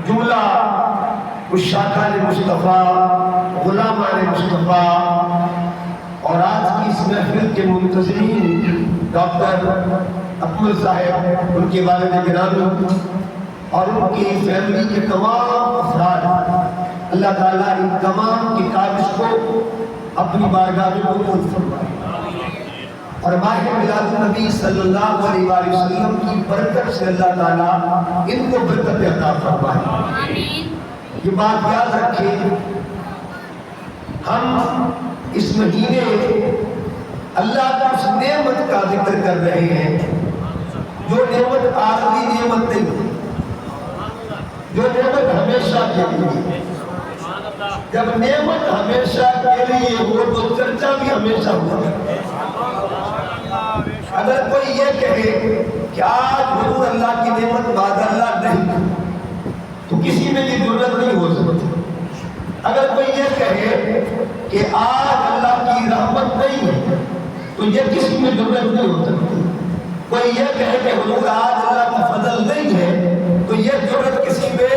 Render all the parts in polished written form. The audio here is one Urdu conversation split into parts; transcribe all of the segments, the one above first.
جملہ عشاقان مصطفیٰ، غلامان مصطفیٰ اور آج کی اس محفل کے منتظرین ڈاکٹر اکمل صاحب، ان کے والد گرامی اور ان کی فیملی کے تمام افراد، اللہ تعالیٰ ان تمام کی کاوش کو اپنی بارگاہ میں قبول فرمائے اور ماہ میلاد النبی صلی اللہ علیہ وآلہ وسلم کی برکت سے اللہ تعالیٰ ان کو برکت عطا فرمائے۔ یہ بات یاد رکھیں، ہم اس مہینے اللہ کی اس نعمت کا ذکر کر رہے ہیں جو نعمت آخری نعمت نہیں ہے، جو نعمت ہمیشہ کے لیے۔ جب نعمت ہمیشہ کے لیے ہو تو چرچا بھی ہمیشہ ہوگا۔ اگر کوئی یہ کہے کہ آج حضور اللہ کی نعمت بعد اللہ نہیں تو کسی میں یہ ضرورت نہیں ہو سکتی۔ اگر کوئی یہ کہے کہ آج اللہ کی رحمت نہیں ہے تو یہ کسی میں ضرورت نہیں ہو سکتی۔ کوئی یہ کہے کہ حضور آج اللہ کا فضل نہیں ہے تو یہ ضرورت کسی میں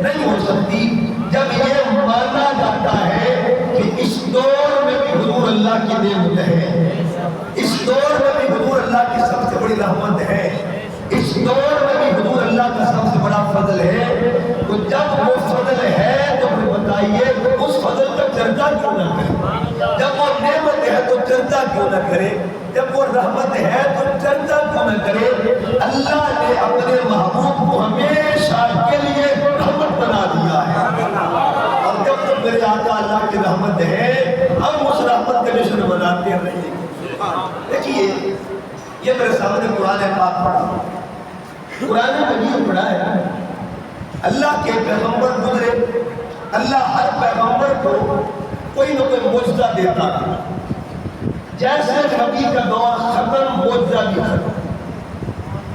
نہیں ہو سکتی۔ جب یہ مانا جاتا ہے کہ اس دور میں بھی حضور اللہ کی نعمت ہے، اس دور میں بھی حضور اللہ کی سب سے بڑی رحمت ہے، اس دور میں بھی حضور اللہ کا سب سے بڑا فضل ہے، تو جب وہ فضل ہے تو پھر بتائیے اس فضل کا چرچا کیوں نہ کرے؟ جب وہ نعمت ہے تو چرچا کیوں نہ کرے؟ جب وہ رحمت ہے تو چرچا کیوں نہ کرے؟ اللہ نے اپنے محبوب کو ہمیشہ کے لیے رحمت بنا دیا ہے، اور جب تک میرے آقا اللہ کی رحمت ہے ہم اس رحمت کا جشن مناتے رہیں گے۔ دیکھیے یہ میرے سامنے قرآن پاک پڑھا، قرآن مجید پڑھا ہے۔ اللہ کے پیغمبر گزرے، اللہ ہر پیغمبر کو کوئی نہ کوئی معجزہ دیتا تھا۔ جیسے نبی کا دور ختم، معجزہ بھی ختم۔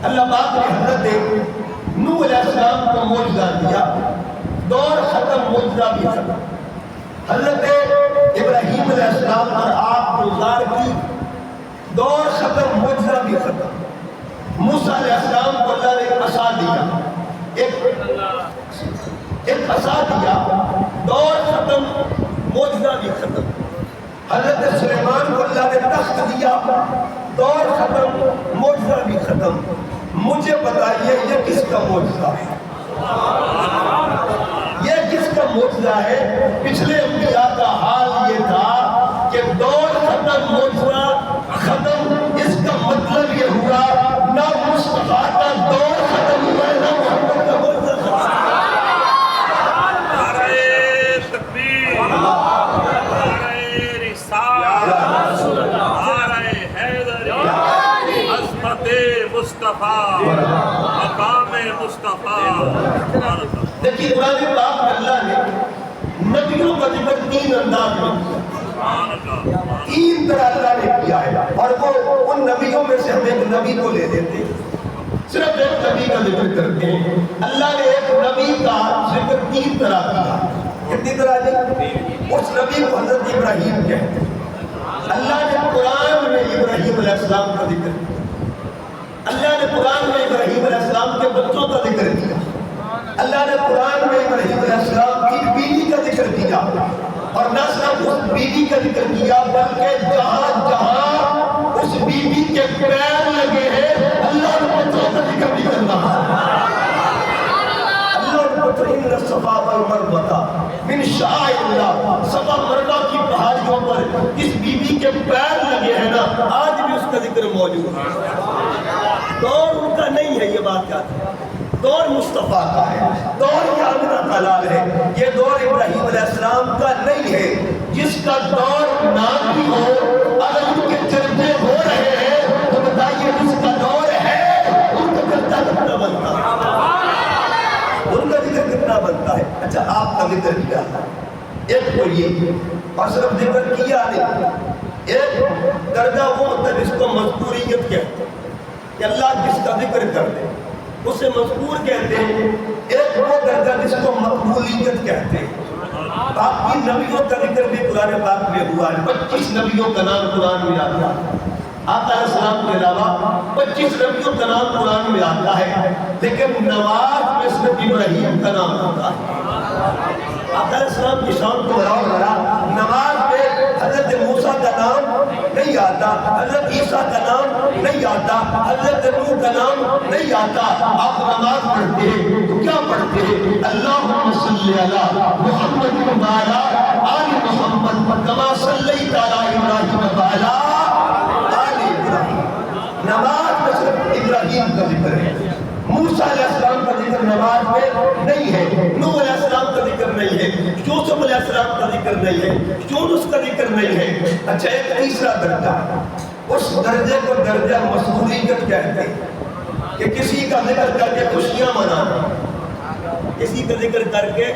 اللہ پاک نے حضرت نوح علیہ السلام کو معجزہ دیا، دور ختم، معجزہ بھی ختم۔ حضرت ابراہیم علیہ السلام پر آگ گزار کی، دور ختم، معجزہ بھی ختم۔ موسیٰ علیہ السلام کو اللہ نے ایک عصا دیا، ایک عصا دیا، دور ختم، معجزہ بھی ختم۔ حضرت سلیمان کو اللہ نے تخت دیا، دور ختم، معجزہ بھی ختم۔ مجھے بتائیے یہ کس کا معجزہ ہے؟ یہ کس کا معجزہ ہے؟ پچھلے انبیاء کا حال یہ تھا کہ دور ختم، معجزہ ختم۔ اس کا مطلب یہ ہوا نہ مصطفیٰ کا دور ختم ہوا ہے، نہ محمد کا معجزہ ختم۔ نعرہ تکبیر، نعرہ رسالت، نعرہ حیدری، عظمت مصطفیٰ، مقام مصطفیٰ۔ دیکھیے قرآن پاک میں اللہ نے نبیوں کا ذکر تین انداز میں کیا، تین طرح اللہ نے کیا ہے، اور وہ ان نبیوں میں سے ہم ایک نبی کو لے لیتے ہیں، صرف ایک نبی کا ذکر کرتے ہیں۔ اللہ نے ایک نبی کا ذکر تین طرح کیا۔ کتنی طرح جی؟ اس نبی کو حضرت ابراہیم کہتے ہیں۔ اللہ نے قرآن میں ابراہیم علیہ السلام کا ذکر کیا، اللہ نے قرآن میں ابراہیم علیہ السلام کے بچوں کا ذکر کیا، اللہ نے قرآن میں ابراہیم علیہ السلام کی بیوی کا ذکر کیا، اور نہ صرف اس بیوی کا ذکر کیا بلکہ جہاں جہاں اس بیوی کے پیر لگے ہیں اللہ نے بچوں کا ذکر بھی کرنا ہے۔ اللہ نے بچوں ان صفا والمروہ من شعائر اللہ، صفا مروہ کی پہاڑیوں پر اس بیوی کے پیر لگے ہیں نا، آج بھی اس کا ذکر موجود ہے۔ دور ان کا نہیں ہے، یہ بات یاد ہے، دور مصطفیٰ کا ہے، دور آمنہ کا لال ہے۔ یہ دور ابراہیم علیہ السلام کا نہیں ہے، جس کا دور نام بھی ہو، اگر ان کے چرچے ہو رہے ہیں تو بتائیے جس کا دور ہے ان کا چرچا کتنا بنتا ہے، ان کا ذکر کتنا بنتا ہے۔ اچھا آپ کا ذکر کیا ہے، ایک تو یہ، اور صرف ذکر کیا نہیں، ایک درجہ وہ ہوتا ہے جس کو مذکوریت کہتے ہیں کہ اللہ جس کا ذکر کر دے اسے مذکور کہتے ہیں، ایک وہ درجہ جس کو مقبولیت کہتے ہیں۔ باقی نبیوں کا ذکر بھی قرآن پاک میں ہوا ہے، 25 نبیوں کا نام قرآن میں آتا ہے، آقا علیہ السلام کے علاوہ 25 نبیوں کا نام قرآن میں آتا ہے، لیکن نماز میں صرف ابراہیم کا نام آتا ہے۔ آقا علیہ السلام کی شان کو بڑھاؤ ذرا، نماز میں حضرت موسیٰ کا نام نہیں آتا، حضرت عیسیٰ کا نام نہیں آتا، حضرت نوح کا نام نہیں آتا۔ آپ نماز پڑھتے ہیں تو کیا پڑھتے ہیں؟ اللہم صلی علی محمد وعلی آل محمد کما صلیت علی ابراہیم وعلی آل ابراہیم۔ نماز میں صرف ابراہیم کا ذکر ہے، موسیٰ علیہ السلام کا ذکر نماز میں نہیں ہے، نوح علیہ السلام کا ذکر نہیں ہے، یوسف علیہ السلام کا ذکر نہیں ہے، یونس کا ذکر نہیں ہے۔ اچھا ایک تیسرا درجہ، اس درجے کو درجہ مسئولیت کہتے ہیں کہ کسی کا ذکر کر کے خوشیاں منانا، کسی کا ذکر کر کے،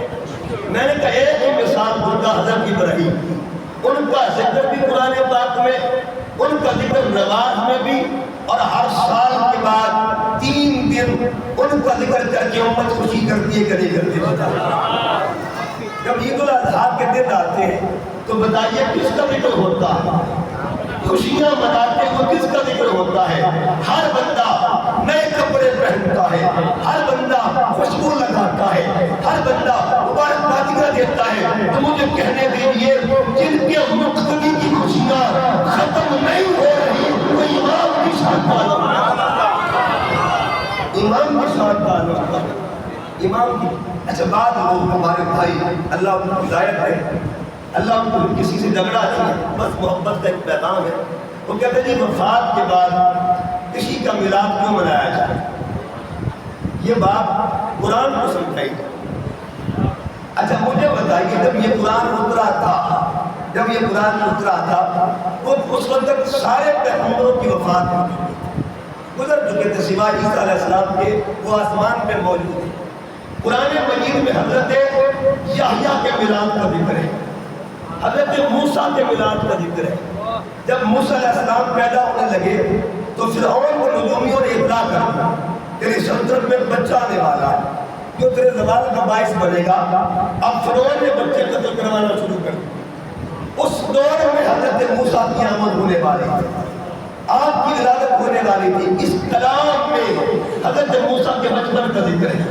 میں نے کہا ایک ہی مثال دوں گا حضرت ابراہیم، ان کا ذکر بھی قرآن پاک میں، ان کا ذکر نماز میں بھی، اور ہر سال کے بعد 3 دن ان کا ذکر کر کے امت خوشی کرتی ہے کہ نہیں کرتی ہے؟ جب عید الاضحیٰ کے دن آتے ہیں تو بتائیے کس کا ذکر ہوتا ہے؟ خوشیاں مناتے ہوئے کس کا ذکر ہوتا ہے؟ ہر بندہ نئے کپڑے پہنتا ہے، ہر بندہ خوشبو لگاتا ہے، ہر بندہ مبارکبادیاں دیتا ہے۔ تو مجھے کہنے دیجیے جن کے مقتدی کی خوشیاں ختم نہیں ہو رہی، وہ امام کی شان کا علم ہے، امام کی شان کا علم ہے، امام کی۔ اچھا بعد لوگ ہمارے بھائی، اللہ ان کو ہدایت ہے، اللہ ان کو کسی سے جھگڑا نہیں ہے، بس محبت کا ایک پیغام ہے۔ وہ کہتے ہیں وفات کے بعد کسی کا میلاد کیوں منایا جائے؟ یہ بات قرآن کو سمجھائی۔ اچھا مجھے بتائیے جب یہ قرآن اترا تھا وہ اس وقت سارے پیغمبروں کی وفات ہو چکی تھی، گزر چکے تھے سوائے عیسیٰ علیہ السلام کے، وہ آسمان پہ موجود تھے۔ قرآن مجید میں حضرت یحییٰ کے میلاد کا ذکر ہے، حضرت موسیٰ کے میلاد کا ذکر ہے۔ جب موسیٰ علیہ السلام پیدا ہونے لگے تو فرعون کو نجومیوں نے اطلاع کر دیا تیری سلطنت میں بچہ آنے والا ہے جو تیرے زوال کا باعث بنے گا۔ اب فرعون نے بچے قتل کروانا شروع کر دیا۔ اس دور میں حضرت موسیٰ کی آمد ہونے والی تھی، آپ کی ولادت ہونے والی تھی۔ اس کلام میں حضرت موسیٰ کے بچپن کا ذکر ہے،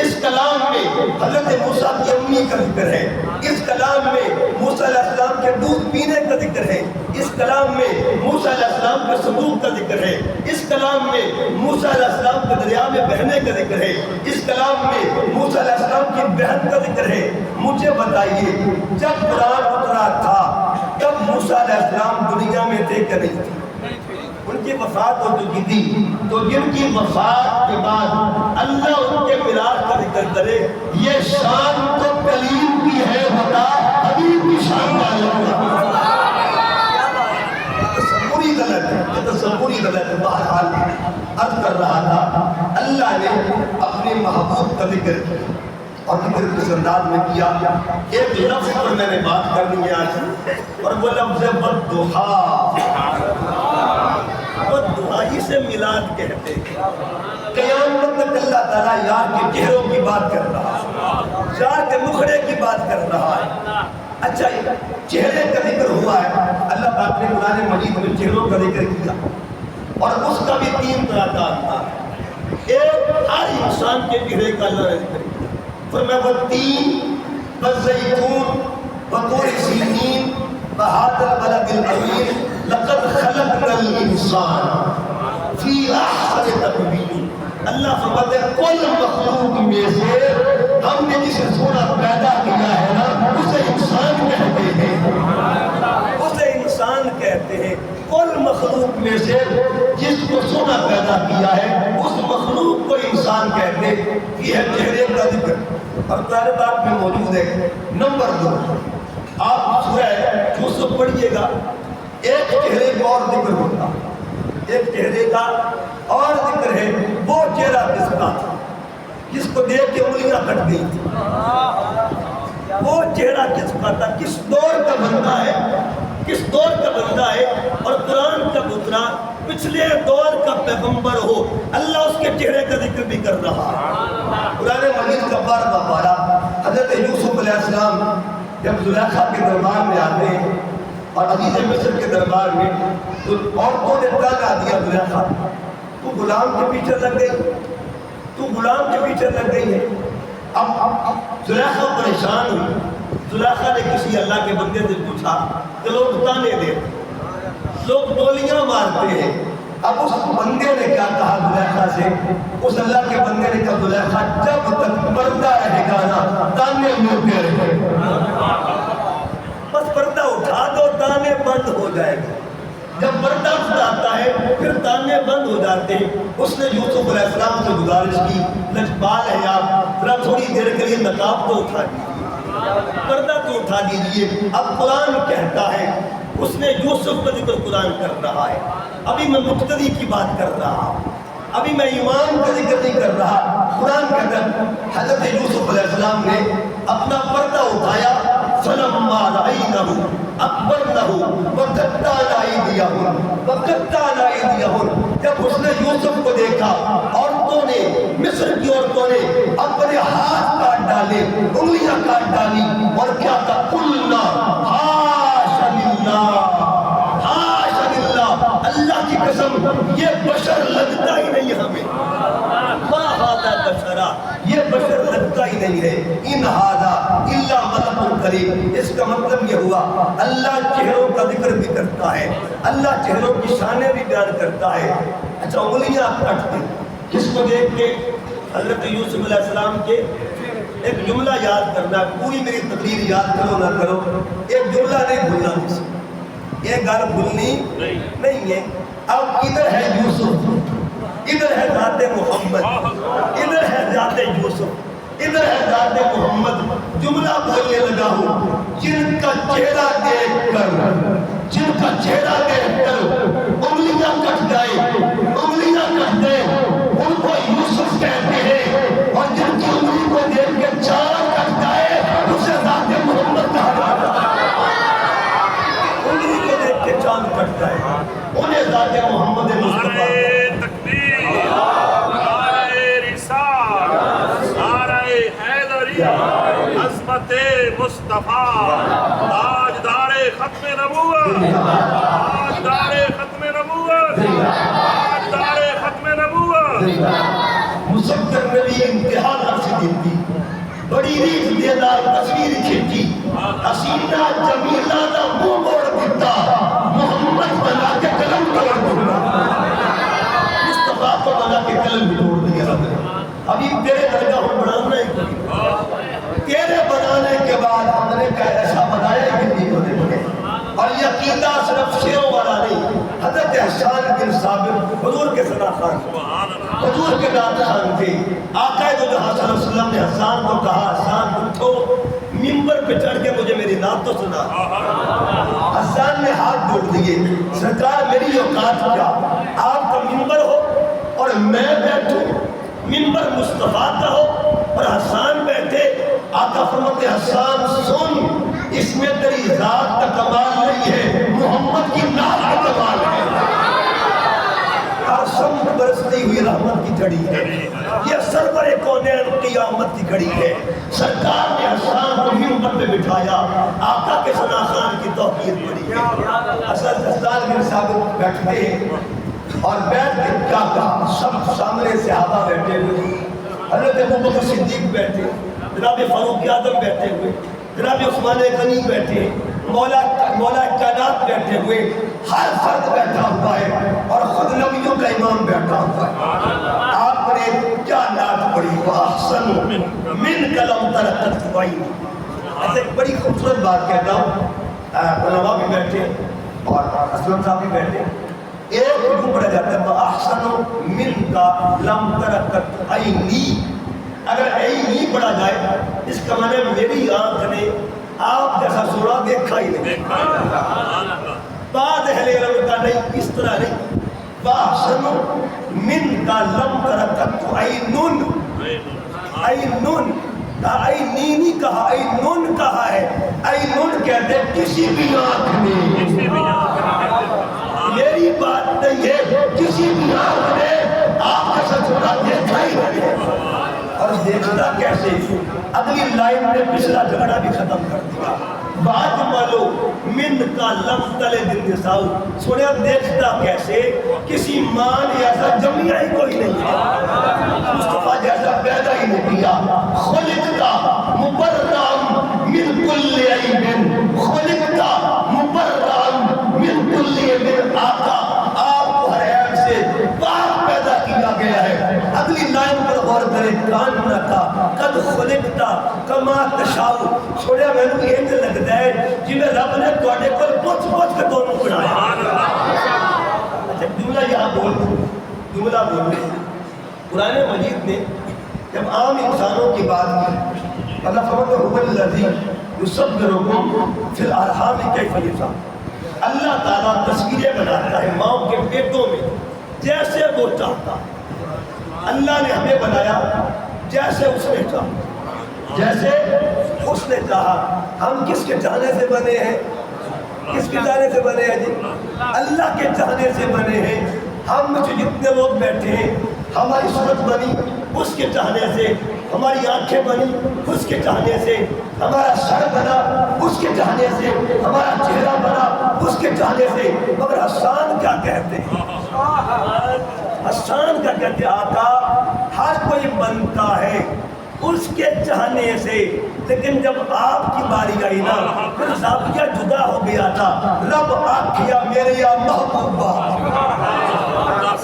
اس کلام میں حضرت موسیٰ کی امی کا ذکر ہے، اس کلام میں موسیٰ علیہ السلام کے دودھ پینے کا ذکر ہے، اس کلام میں موسیٰ علیہ السلام کے صندوق کا ذکر ہے، اس کلام میں موسیٰ علیہ السلام کے دریا میں بہنے کا ذکر ہے، اس کلام میں موسیٰ علیہ السلام کی بہن کا ذکر ہے۔ مجھے بتائیے جب قرآن اترا تھا تب موسیٰ علیہ السلام دنیا میں تھے کہ نہیں تھے؟ ان کی وفات ہو چکی تھی، تو جن کی وفات کے بعد اللہ ان کے میراث کا ذکر کرے، یہ شان تو کلیم کی ہے، بتا حبیب کی شان کا تصوری غلط ہے، یہ تصوری غلط ہے۔ بہرحال عرض کر رہا تھا اللہ نے اپنے محبوب کا ذکر کیا اور ذکر کس انداز میں کیا۔ ایک لفظ پر میں نے بات کرنی ہے آج، اور وہ لفظ ہے والضحیٰ۔ والضحیٰ سے میلاد کہتے ہیں۔ قیامت تک اللہ تعالیٰ یار کے چہروں کی بات کر رہا ہے، یار کے مکھڑے کی بات کر رہا ہے۔ اچھا چہرے کا ذکر ہوا ہے، اللہ پاک نے قرآن مجید میں چہروں کا ذکر کیا، اور اس کا بھی 3 طرح کا ہوتا ہے۔ ایک ہر انسان کے چہرے کا اللہ نے ذکر کیا، فرمایا والتین والزیتون وطور سینین وہذا البلد الامین لقد خلقنا الانسان فی احسن تقویم۔ اللہ فرماتے ہیں کل مخلوق میں سے ہم نے جسے سونا پیدا کیا ہے نا اسے انسان کہتے ہیں، اسے انسان کہتے ہیں۔ کل مخلوق میں سے جس کو سونا پیدا کیا ہے اس مخلوق کو انسان کہتے ہیں۔ یہ ہے چہرے کا ذکر، اور قرآن پاک میں موجود ہے۔ نمبر 2 آپ سورہ یوسف پڑھیے گا، ایک چہرے کا اور ذکر ہوتا، ایک چہرے کا اور ذکر ہے۔ وہ چہرہ کس کا تھا جس کو دیکھ کے انگلیاں کٹ گئی تھی؟ وہ چہرہ کس کا تھا؟ کس دور کا بندہ ہے؟ کس دور کا بندہ ہے؟ اور قرآن کا اترا پچھلے دور کا پیغمبر ہو، اللہ اس کے چہرے کا ذکر بھی کر رہا ہے۔ قرآن مجید کا 12واں پارہ، حضرت یوسف علیہ السلام جب زلیخا کے دربار میں آتے ہیں اور عزیز مصر کے دربار میں عورتوں نے تانا دیا زلیخا تو غلام کے پیچھے لگ گئی، تو غلام کے پیچھے لگ گئی ہے۔ اب زلیخا پریشان ہوئی۔ زلیخا نے کسی اللہ کے بندے سے پوچھا کہ لوگ تانے دے، لوگ گولیاں مارتے ہیں۔ اب اس بندے نے کیا کہا زلیخا سے؟ اس اللہ کے بندے نے کہا زلیخا جب تک پردہ رہے گا نا تانے ملتے رہے، بس پردہ اٹھا دو تانے بند ہو جائے گا۔ جب پردہ اٹھاتا ہے پھر تانے بند ہو جاتے ہیں۔ اس نے یوسف علیہ السلام سے گزارش کی لجپال ہے آپ ذرا تھوڑی دیر کے لیے نقاب تو اٹھا دیجیے، پردہ تو اٹھا دیجیے۔ اب قرآن کہتا ہے، اس نے یوسف کا ذکر قرآن کر رہا ہے، ابھی میں مقتدی کی بات کر رہا ہوں، ابھی میں ایمان کا ذکر نہیں کر رہا۔ قرآن کہتا ہے حضرت یوسف علیہ السلام نے اپنا پردہ اٹھایا، فلما رأینہ اکبرنہ وقطعن ایدیہن، جب اس نے یوسف کو دیکھا عورتوں نے، مصر کی عورتوں نے اپنے ہاتھ کاٹ ڈالے، انگلیاں کاٹ ڈالی، اور کیا تھا؟ قلنا حاش للہ، حاش للہ، اللہ کی قسم یہ بشر لگتا ہی نہیں ہمیں، ما ھذا بشرا، یہ بشر لگتا ہی نہیں ہے، ان ھذا الا ملک کریم۔ اس کا مطلب یہ ہوا اللہ چہروں کا ذکر بھی کرتا ہے، اللہ چہروں کی شانیں بھی بیان کرتا ہے۔ اچھا انگلیاں کٹ دی، کس کو دیکھ کے؟ حضرت یوسف علیہ السلام کے ایک جملہ یاد کرنا، پوری میری تقریر یاد کرو نہ کرو، ایک جملہ نہیں بھولنا مجھ سے، یہ گل بھولنی نہیں ہے۔ اب ادھر ہے یوسف، ادھر ہے ذات محمد، ادھر ہے ذات یوسف، ادھر ہے ذات محمد۔ جملہ بولنے لگا ہوں، جن کا چہرہ دیکھ کر، جن کا چہرہ دیکھ کر انگلیاں کٹ گئے، انگلیاں کٹ گئے، ان کو یوسف کہتے ہیں، اور جن کی انگلی کو دیکھ کے چاند کٹ گئے اسے ذات محمد کہا جاتا ہے۔ انگلی کو دیکھ کے چاند کٹ گئے انہیں ذات محمد مصطفیٰ۔ عظمت مصطفیٰ، تاجدار ختم نبوت، تاجدار ختم نبوت، تاجدار ختم نبوت۔ مصدر نبی انتہا نفس دیتی، بڑی ریت دیدار تصویر کھینچی، حسینہ جمیلہ دا منہ موڑ دیتا، محمد بنا کے قلم توڑ دیتا، مصطفیٰ کو بنا کے قلم بھی توڑ دیا رب نے۔ ابھی تیرے درجہ ہم بڑھانا ہی کوئی، تیرے بنانے کے بعد ہم نے کہا ایسا بنایا ہی نہیں ہونے لگے۔ اور یہ عقیدہ صرف شیروں والا نہیں، حضرت حسان بن ثابت حضور کے ثنا خان، حضور کے نام خان تھے۔ آقا دو جہاں صلی اللہ علیہ وسلم نے حسان کو کہا، حسان اٹھو ممبر پہ چڑھ کے مجھے میری نعت تو سنا۔ حسان نے ہاتھ جوڑ دیے، سرکار میری اوقات کیا، آپ کا ممبر ہو اور میں بیٹھوں، ممبر مصطفیٰ کا ہو اور حسان بیٹھے۔ آقا فرماتے حسان سن، اس میں تیری ذات کا کمال نہیں ہے، محمد کی نعت کا کمال ہے۔ ہر سمت برستی ہوئی رحمت کی جھڑی ہے، یہ سرور کونین قیامت کی گھڑی ہے۔ سرکار نے حسان کو ممبر پہ بٹھایا، آقا کے ثنا خان کی توقیر پڑی ہے۔ حسان بن ثابت بیٹھتے ہیں اور بیٹھ کے کیا کہا، سب سامنے صحابہ بیٹھے ہوئے، حضرت ابوبکر صدیق بیٹھے، جناب فاروق اعظم بیٹھے ہوئے، جناب عثمان غنی بیٹھے، مولا کائنات بیٹھے ہوئے، ہر فرد بیٹھا ہوا ہے اور خود نبیوں کا امام بیٹھا ہوا ہے۔ آپ نے کیا نعت پڑھی، وَأَحْسَنُ مِنْكَ لَمْ تَرَكَتْ عَيْنِي۔ ایسے ایک بڑی خوبصورت بات کہتا ہوں، علماء بھی بیٹھے اور اسلم صاحب بھی بیٹھے، ایک رکوع پڑھا جاتا ہے وَأَحْسَنُ مِنْكَ لَمْ تَرَكَتْ عَيْنِي۔ اگر عینی پڑھا جائے اس کا معنی میری آنکھ نے آپ جیسا سوڑا دیکھا ہی نہیں۔ بعد اہل علم کا نہیں، اس طرح نہیں، وَأَحْسَنُ مِنْكَ لَمْ تَرَكَتْ عَيْنٌ، عَيْنٌ عینی نہیں کہا، عینٌ کہا ہے۔ عینٌ کہتے ہیں کسی بھی آنکھ نے، میری بات نہیں ہے، کسی بھی آنکھ نے آپ جیسا سوڑا دیکھا ہی نہیں۔ اور دیکھتا کیسے؟ اگلی لائن میں پچھلا جھگڑا بھی ختم کر دیا. بات مانو من کا لم تلے دن نساؤ. سنیا دیکھتا کیسے؟ کسی ماں نے ایسا جمعہ ہی کوئی نہیں ہے، مصطفیٰ جیسا پیدا ہی نہیں کیا. خلقتا مبرم من کل عیب، خلقتا مبرم من کل عیب. آقا آپ کو ہر عیب سے پاک پیدا کیا گیا ہے. اگلی لائن پر غور کرے، کان نہ کا قد خلقتا کما تشاؤ. چھوڑیا میں نے یہ لگتا ہے جی میں رب نے توڑے کو پوچھ پوچھ کے دونوں بنایا. اچھا جملہ یہاں بول جملہ بول قرآن مجید نے جب عام انسانوں کی بات کی، اللہ فرماتا ہے هو الذی یصورکم فی الارحام کیف یشاء. اللہ تعالیٰ تصویریں بناتا ہے ماں کے پیٹوں میں جیسے وہ چاہتا. اللہ نے ہمیں بنایا جیسے اس نے چاہا، جیسے اس نے چاہا. ہم کس کے چاہنے سے بنے ہیں؟ کس کے چاہنے سے بنے ہیں جی؟ اللہ کے چاہنے سے بنے ہیں. ہم میں جتنے لوگ بیٹھے ہیں، ہماری صورت بنی اس کے چاہنے سے، ہماری آنکھیں بنی اس کے چاہنے سے، ہمارا سر بنا اس کے چاہنے سے، ہمارا چہرہ بنا اس کے چاہنے سے. مگر حسان کیا کہتے ہیں؟ حسان کیا کہتے ہیں؟ آقا ہر کوئی بنتا ہے اس کے چاہنے سے، لیکن جب آپ کی باری آئی نا پھر زاویہ جدا ہو گیا تھا. رب آکھیا میرے یا محبوبہ،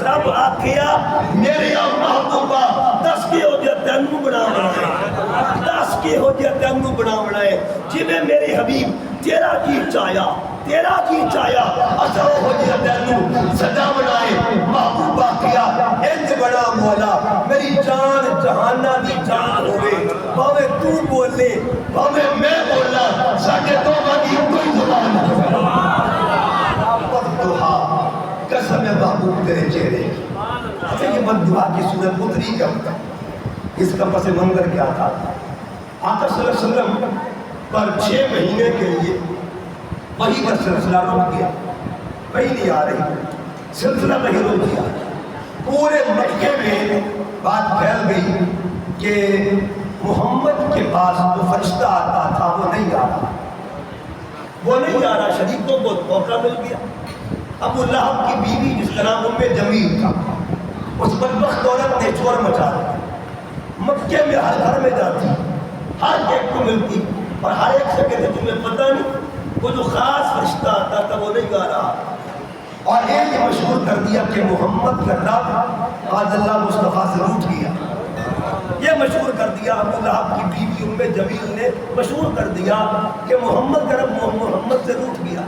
رب آکھیا میرے یا محبوبہ دس کے ہو جائے تینوں بنا بنائے، دس کے ہو جائے تینوں بنا بنائے. جی میں میرے حبیب تیرا جی چاہیا، تیرا جی چاہیا اثر ہو جائے تینوں سجا بنائے. محبوبہ کیا انج بڑا مولا میری جان جہانہ دی جان ہوئے، باوے تو بولے باوے میں بولا ساکے تو بانی کوئی زبان بددعا قسم محبوب تیرے چہرے کی. اچھا یہ بددعا کی صورت اتری کیا ہوتا؟ اس کا پس منظر کیا تھا؟ آقا صلی اللہ علیہ وسلم پر 6 مہینے کے لیے وحی کا سلسلہ رک گیا، وحی نہیں آ رہی، سلسلہ وحی رک گیا. پورے مکے میں بات پھیل گئی کہ محمد کے پاس جو فرشتہ آتا تھا وہ نہیں آ رہا، وہ نہیں آ رہا. شریکوں کو موقع مل گیا. ابو لہب کی بیوی جس کا نام ام جمیل تھا، اس بدبخت عورت نے شور مچا دیا. مکے میں ہر گھر میں جاتی، ہر ایک کو ملتی اور ہر ایک سے کہتے تمہیں پتہ نہیں وہ جو خاص فرشتہ آتا تھا وہ نہیں آ رہا. اور یہ مشہور کر دیا کہ محمد کا رب آج اللہ مصطفیٰ سے روٹھ گیا. یہ مشہور کر دیا ابو لہب کی بیوی ام جمیل نے مشہور کر دیا کہ محمد کا رب محمد سے روٹھ گیا.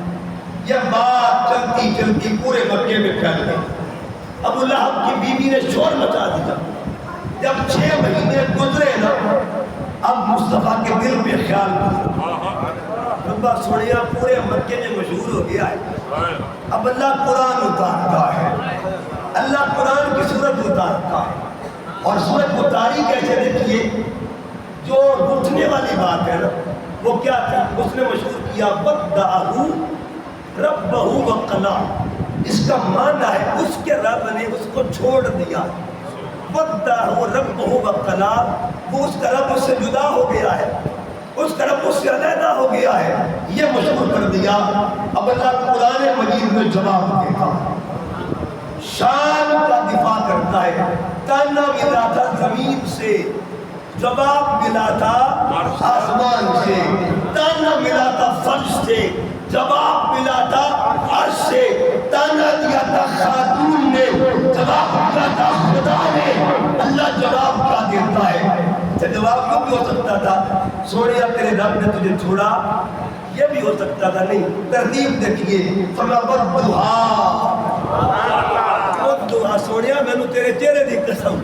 یہ بات چلتی چلتی پورے مکے میں پھیل گئی. ابو لہب کی بیوی نے شور مچا دیا. جب 6 مہینے گزرے نا اب مصطفیٰ کے دل میں خیال گزرا. ربا سنیا پورے مکے میں مشہور ہو گیا ہے. اب اللہ قرآن اتارتا ہے، اللہ قرآن کی صورت اتارتا ہے. اور صورت اتاری کیسے دیکھیے؟ جو اٹھنے والی بات ہے نا وہ کیا تھی؟ اس نے مشہور کیا وَدَّعَهُ رَبَّهُ وَقَلَعَ. اس کا معنی ہے اس کے رب نے اس کو چھوڑ دیا. وَدَّعَهُ رَبَّهُ وَقَلَعَ، وہ اس کا رب اس سے جدا ہو گیا ہے، اس کا رب اس سے علیحدہ ہو گیا ہے. یہ مشہور کر دیا. اب اللہ قرآن مجید میں جواب دیتا ہے، شان کا دفاع کرتا ہے. تانا ملا تھا زمین سے، جواب ملا تھا آسمان سے. تانا ملا تھا فرش سے، جواب ملا تھا عرش سے. تانا دیا تھا خاتون نے، جواب دیا تھا خدا نے. اللہ جواب کیا دیتا ہے؟ جواب کیوں بھی ہو سکتا تھا سونیا تیرے رب نے تجھے چھوڑا، یہ بھی ہو سکتا تھا. نہیں، ترتیب دیکھیے. فما بدعا سونیا میں نے تیرے چہرے کی قسم،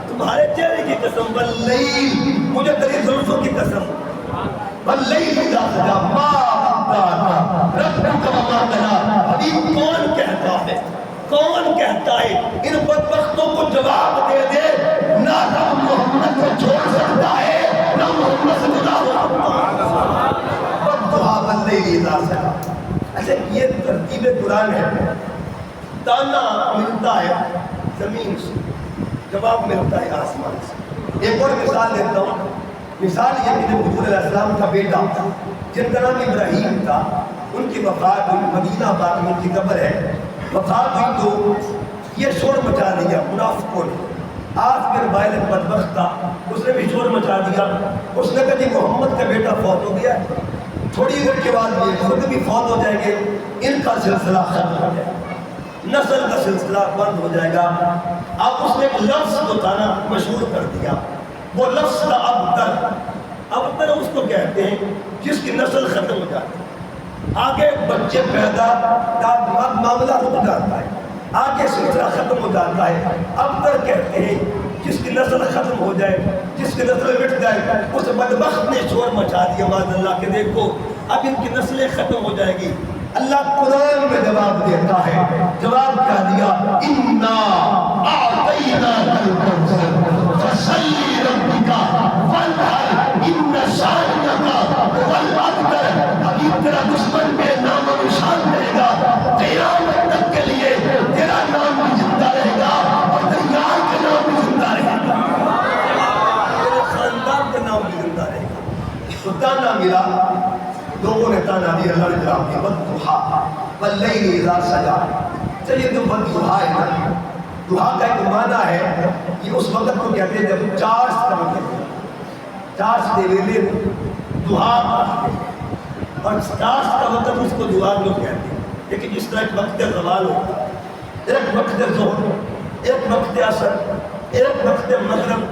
تمہارے چہرے کی قسم، واللیل مجھے تیری زلفوں کی قسم، واللیل اذا سجا ما ودعک ربک وما قلی. ابھی کون کہتا ہے، کون کہتا ہے ان بدبختوں کو جواب دے دے نہ رب محمد کو چھوڑ سکتا ہے نہ محمد سے جدا ہو سکتا ہے. بدعا واللیل اذا سجا. اچھا یہ ترتیب قرآن ہے. تانا ملتا ہے زمین سے، جواب ملتا ہے آسمان سے. ایک اور مثال دیتا ہوں. مثال یہ کہ جب حضور علیہ السلام کا بیٹا جن کا نام ابراہیم تھا، ان کی وفات ہوئی، مدینہ پاک میں ان کی قبر ہے. وفات ہوئی تو یہ شور مچا دیا منافقوں نے. آج پھر بائل بدبخت تھا، اس نے بھی شور مچا دیا. اس نے کہا جی محمد کا بیٹا فوت ہو گیا، تھوڑی دیر کے بعد یہ خود بھی فوت ہو جائیں گے، ان کا سلسلہ ختم ہو جائے گا، نسل کا سلسلہ بند ہو جائے گا. اب اس نے ایک لفظ کو تھا نا مشہور کر دیا، وہ لفظ تھا ابتر. ابتر اس کو کہتے ہیں جس کی نسل ختم ہو جاتی ہے، آگے بچے پیدا معاملہ رک جاتا ہے، آگے سلسلہ ختم ہو جاتا ہے. ابتر کہتے ہیں جس کی نسل ختم ہو جائے، جس کی نسل مٹ جائے. اس بدبخت نے شور مچا دیا معاذ اللہ کہ دیکھو اب ان کی نسلیں ختم ہو جائے گی. اللہ قرآن میں جواب دیتا ہے. جواب کیا دیا؟ اِنَّا أَعْطَيْنَاكَ الْكَوْثَرَ فَصَلِّ لِرَبِّكَ وَانْحَرْ إِنَّ شَانِئَكَ هُوَ الْأَبْتَرُ. ابھی تیرا دشمن بے نام و نشان رہے گا، قیامت تک کے لیے تیرا نام بھی زندہ رہے گا اور تیار کا نام بھی زندہ رہے گا، تیرے خاندان کا نام بھی زندہ رہے گا. تو تانا ملا، لوگوں نے تانا دیا، اللہ نے جواب دیا وَالضُّحَىٰ وَاللَّيْلِ إِذَا سَجَىٰ. چلیے تو وَالضُّحَىٰ ہے نا، دعا کا ایک معنی ہے یہ اس وقت کو کہتے ہیں جب چارج کا وقت، چارج دے ویلے دعا اور چارج کا وقت اس کو دعا لوگ کہتے ہیں. لیکن جس طرح ایک وقت زوال ہوتا، ایک وقت ظہر، ایک وقت عصر، ایک وقت مغرب،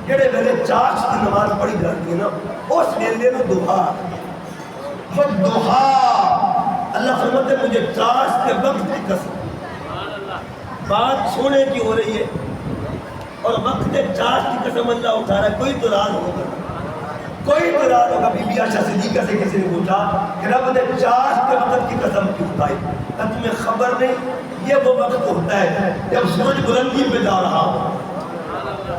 جڑے ویلے چارج کی نماز پڑھی جاتی ہے نا اس ویلے میں دعا. وَالضُّحَىٰ اللہ فرماتے ہیں مجھے چارج کے وقت کی قسم. بات سونے کی ہو رہی ہے اور وقت چارج کی قسم اللہ اٹھا رہا ہے. کوئی تو راز ہوگا، کوئی تو راز ہوگا. بی بی عائشہ صدیقہ سے کسی نے پوچھا کہ رب نے چارج کے وقت کی قسم کیوں اٹھائی؟ کہ تمہیں خبر نہیں یہ وہ وقت ہوتا ہے جب سورج بلندی پہ جا رہا ہو.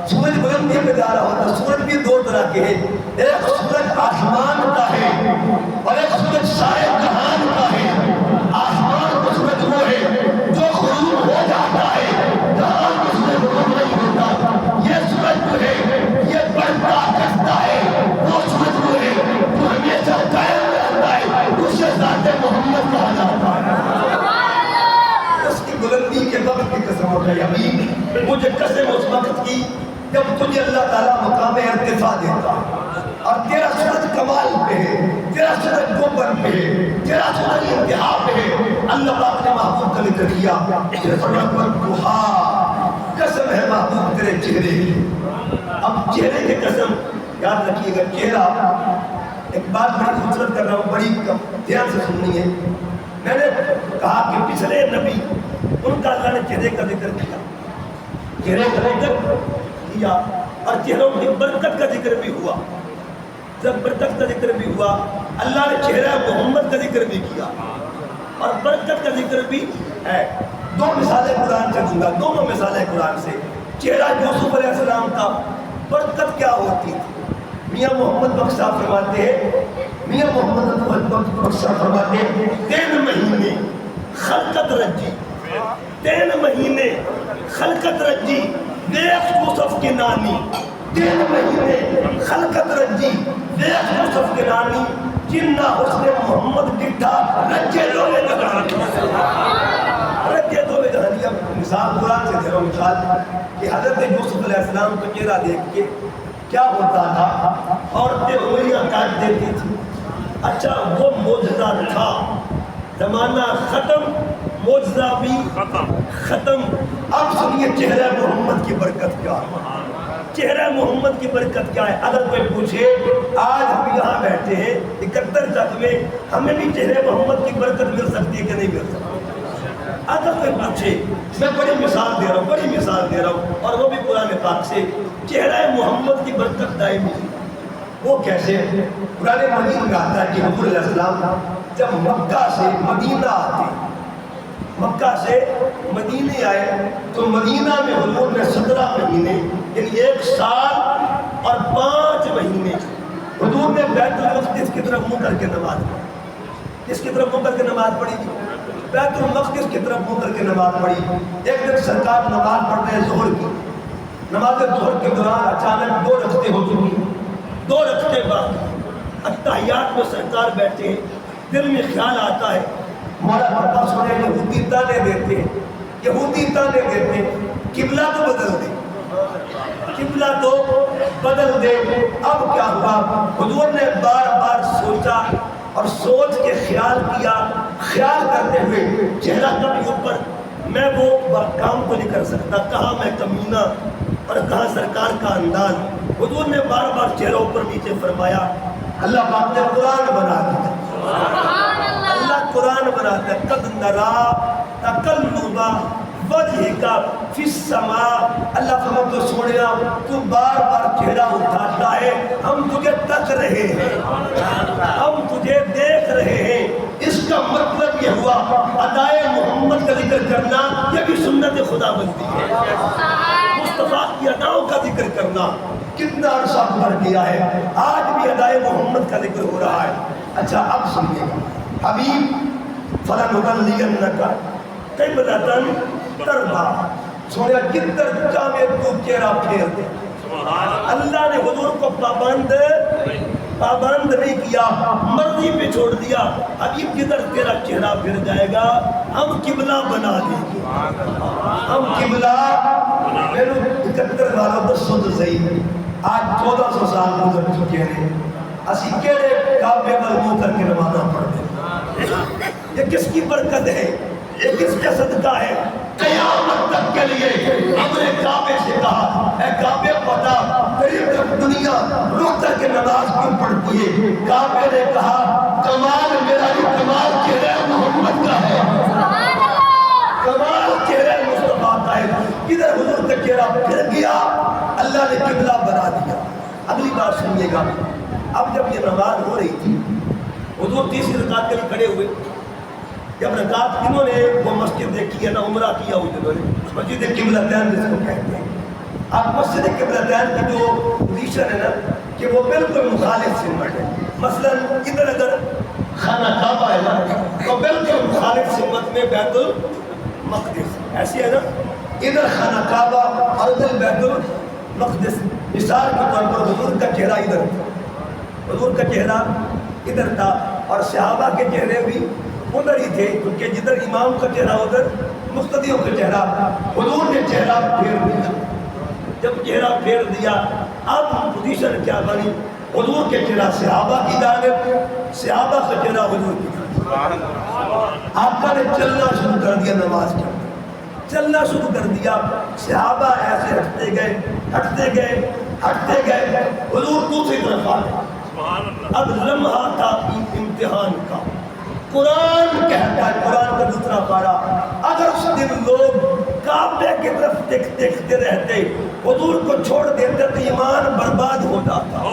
سورج بلندی پہ جا رہا ہوتا. سورج بھی دو طرح کے ہیں، ایک سورج آسمان کا ہے اور ایک سورج سارے جہان کا ہے. آسمان کا سورج وہ ہے جو غروب ہو جاتا ہے، جہان کا سورج غروب نہیں ہوتا. یہ سورج جو ہے یہ بڑھتا کرتا ہے، وہ سورج وہ ہے جو ہمیشہ قائم رہتا ہے، اسے ذات محمد کہا جاتا ہے. اس کی بلندی کے وقت کی قسم اٹھائی. حبیب مجھے قسم اس وقت کی جب تجھے اللہ تعالیٰ مقام ارتفاع دیتا اور تیرا سورج کمال پہ ہے، تیرا سورج گوبر پہ ہے، تیرا سورج انتہا پہ ہے. اللہ پاک نے محبوب کا ذکر کیا. قسم ہے محبوب تیرے چہرے کی. اب چہرے کی قسم یاد رکھیے گا. چہرہ ایک بات بڑی خوبصورت کر رہا ہوں، بڑی دھیان سے سننی ہے. میں نے کہا کہ پچھلے نبی ان کا اللہ نے چہرے کا ذکر کیا، چہرے کا ذکر کیا اور چہروں کی برکت کا ذکر بھی ہوا. جب برکت کا ذکر بھی ہوا اللہ نے چہرہ محمد کا ذکر بھی کیا اور برکت کا ذکر بھی ہے. دو مثالیں قرآن سے دوں گا، دونوں مثالیں قرآن سے. چہرہ یوسف علیہ السلام کا برکت کیا ہوتی تھی؟ میاں محمد بخش صاحب فرماتے ہیں، میاں محمد بخش صاحب فرماتے ہیں 3 مہینے خلقت رجی، 3 مہینے خلقت رجی دیکھ یوسف کی نانی، 3 مہینے خلقت رجی دیکھ یوسف کی نانی. جنہ حسن محمد ڈٹھا رجے لوگے دکھانی، رجے لوگے دکھانی. اب مثال قرآن سے دے رہا ہوں مثال کہ حضرت یوسف علیہ السلام کو چہرہ دیکھ کے کیا ہوتا تھا؟ عورتیں انگلیاں کاٹ دیتی تھی. اچھا وہ معجزہ تھا، زمانہ ختم، معجزہ بھی ختم. اب سنیے چہرہ محمد کی برکت کیا ہے، چہرہ محمد کی برکت کیا ہے. اگر کوئی پوچھے آج ہم یہاں بیٹھے ہیں 71 تک میں، ہمیں بھی چہرہ محمد کی برکت مل سکتی ہے کہ نہیں مل سکتی؟ اگر کوئی پوچھے، میں بڑی مثال دے رہا ہوں، بڑی مثال دے رہا ہوں اور وہ بھی قرآن پاک سے. چہرہ محمد کی برکت دائمی، وہ کیسے؟ قرآن مجید میں آتا ہے کہ حضور علیہ السلام جب مکہ سے مدینہ آتے، مکہ سے مدینے آئے تو مدینہ میں حضور نے 17 مہینے یعنی 1 سال اور 5 مہینے حضور نے بیت المقدس کی طرف منہ کر کے نماز پڑھی. کس کی طرف منہ کر کے نماز پڑھی؟ بیت المقدس کی طرف منہ کر کے نماز پڑھی. ایک دن سرکار نماز پڑھ رہے ظہر کی، نماز ظہر کے دوران اچانک 2 رکعتیں ہو چکی، 2 رکعتیں بعد اتحیات میں سرکار بیٹھے ہیں، دل میں خیال آتا ہے مولا پاپا سنے یہودی تانے دیتے ہیں، یہودی تانے دیتے ہیں، قبلہ تو بدل دے، قبلہ تو بدل دے۔ اب کیا ہوا؟ حضور نے بار بار سوچا اور سوچ کے خیال کیا، خیال کرتے ہوئے چہرہ کبھی اوپر، میں وہ کام تو نہیں کر سکتا، کہاں میں کمینہ اور کہاں سرکار کا انداز۔ حضور نے بار بار چہرہ اوپر نیچے فرمایا۔ اللہ پاک نے قرآن بنا دیا، اللہ قرآن بناتا ہے، قد نرا تقلب وجہک فی السماء، اللہ فرماتا ہے سونیا تو بار بار چہرہ اٹھاتا ہے، ہم تجھے تک رہے ہیں، ہم تجھے دیکھ رہے ہیں۔ اس کا مطلب یہ ہوا ادائے محمد کا ذکر کرنا یہ بھی سنت خدا بندی ہے، مصطفیٰ کی اداؤں کا ذکر کرنا کتنا عرصہ گزر گیا ہے، آج بھی ادائے محمد کا ذکر ہو رہا ہے۔ اچھا اب سنیے گا، حبیب فلنولینک قبلۃ ترضیٰ، سویا کدھر جامع تو چہرہ پھیر دے۔ اللہ نے حضور کو پابند نہیں کیا، مرضی پہ چھوڑ دیا، حبیب جدھر تیرا چہرہ پھر جائے گا ہم قبلہ بنا دیں گے، ہم قبلہ۔ میرے 71 والوں تو سن صحیح، آج 1400 سال گزر چکے ہیں، اسی کہڑے کعبے پر منہ کر کے نمازاں پڑھتے ہیں؟ یہ کس کی برکت ہے؟ یہ کس کا صدقہ ہے؟ قیامت تک کے لیے ہم نے کعبے سے کہا، اے کعبے بتا تیری طرف دنیا رخ کر کے نماز کیوں پڑھتی ہے؟ کعبے نے کہا کمال میرا نہیں، کمال چہرہ محمد کا ہے، کمال چہرہ مصطفیٰ کا ہے۔ کدھر حضور کا چہرہ پھر گیا، اللہ نے قبلہ بنا دیا۔ اگلی بات سنیے گا، اب جب یہ نماز ہو رہی تھی حضور تیسری رکعت کے لیے کھڑے ہوئے، جب رکعت انہوں نے وہ مسجد دیکھی ہے نا، عمرہ کیا ہوئی جنہوں نے مسجد قبلتین جس کو کہتے ہیں، اب مسجد قبلتین کی جو پوزیشن ہے نا کہ وہ بالکل مخالف سمت ہے، مثلا ادھر اگر خانہ کعبہ ہے نا تو بالکل مخالف سمت میں بیت المقدس ایسی ہے نا، ادھر خانہ کعبہ اور ادھر بیت المقدس۔ مثال کے طور پر حضور کا چہرہ ادھر تھا، حضور کا چہرہ ادھر تھا اور صحابہ کے چہرے بھی ادھر ہی تھے، کیونکہ جدھر امام کا چہرہ ادھر مقتدیوں کا چہرہ۔ حضور نے چہرہ پھیر دیا، جب چہرہ پھیر دیا اب پوزیشن کیا بنی؟ حضور کے چہرہ صحابہ کی جانب، صحابہ کا چہرہ حضور کی جانب۔ آقا نے چلنا شروع کر دیا، نماز کے چلنا شروع کر دیا، صحابہ ایسے ہٹتے گئے ہٹتے گئے ہٹتے گئے، حضور دوسری طرف آ گئے۔ اب لمحہ تھا امتحان کا، قرآن کہتا ہے، قرآن کا دوسرا پارہ، اگر اس دن لوگ کعبے کی طرف دیکھتے رہتے، حضور کو چھوڑ دیتے تو ایمان برباد ہو جاتا،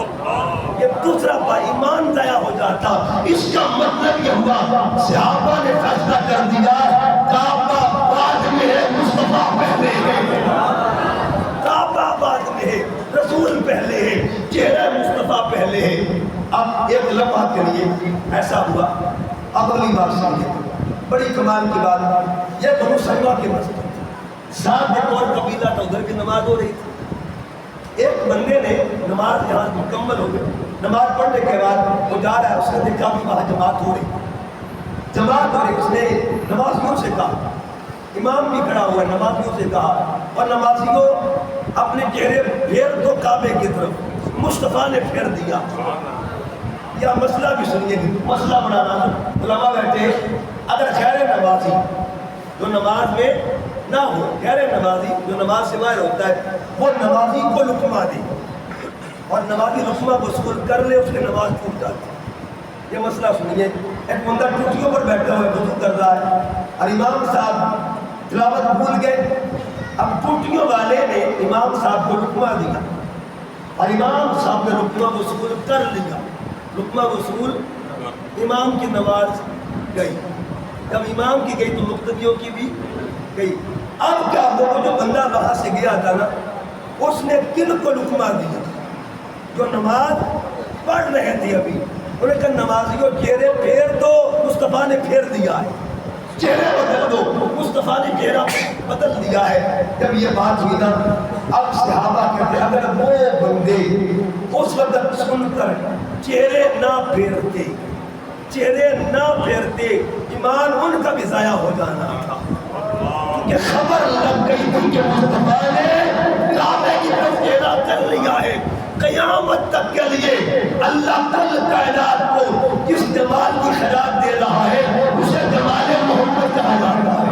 یہ دوسرا پارہ ایمان ضائع ہو جاتا۔ اس کا مطلب یہ ہوا صحابہ نے فیصلہ کر دیا کعبہ بعد میں ہے، مصطفیٰ پہلے ہے، کعبہ بعد میں ہے، رسول پہلے ہے، چہرہ مصطفیٰ پہلے ہے۔ اب ایک لمحہ کے لیے ایسا ہوا۔ اب اگلی بات سمجھے، بڑی کمال کی بات، یہ بنو سلمہ کی مسجد تھی، ساتھ ایک اور قبیلہ تھا، ادھر کی نماز ہو رہی تھی۔ ایک بندے نے نماز یہاں مکمل ہو گئی، نماز پڑھنے کے بعد وہ جا رہا ہے، اس نے دیکھا کہ وہاں جماعت ہو رہی، جماعت ہو رہی، اس نے نمازیوں سے کہا، امام بھی کھڑا ہوا ہے، نمازیوں سے کہا، اور نمازیوں اپنے چہرے پھیر دو کعبے کی طرف، مصطفیٰ نے پھیر دیا۔ یا مسئلہ بھی سنیے گی، مسئلہ بنانا، علماء بیٹھے، اگر غیر نمازی جو نماز میں نہ ہو، غیر نمازی جو نماز سے باہر ہوتا ہے، وہ نمازی کو لقمہ دے اور نمازی لقمہ وصول کر لے، اس کی نماز ٹوٹ جاتی ہے۔ یہ مسئلہ سنیے، ایک بندہ ٹوٹیوں پر بیٹھا ہوا ہے، وضو کر رہا ہے، اور امام صاحب تلاوت بھول گئے، اب ٹوٹیوں والے نے امام صاحب کو لقمہ دیا اور امام صاحب نے لقمہ وصول کر لیا، لقمہ وصول، امام کی نماز گئی، جب امام کی گئی تو مقتدیوں کی بھی گئی۔ اب کیا ہوا، جو بندہ وہاں سے گیا تھا نا، اس نے کن کو لقمہ دیا؟ جو نماز پڑھ رہے تھے ابھی، انہوں نے کہا نمازیوں چہرے پھیر دو، مصطفیٰ نے پھیر دیا ہے، چہرے بدل دو، مصطفیٰ نے چہرہ بدل دیا ہے۔ جب یہ بات ہوئی نا اب صحابہ کہتے ہیں اگر وہ بندے اس وقت سن کر چہرے نہ پھیرتے ایمان ان کا بھی ضائع ہو جانا تھا، کہ خبر لگ گئی تھی کہ مصطفیٰ نے کعبے کی طرف چہرہ کر لیا ہے۔ قیامت تک کے لیے اللہ کل کائنات کو جس جمال کی خیرات دے رہا ہے اسے جمال محمد کہا جاتا ہے،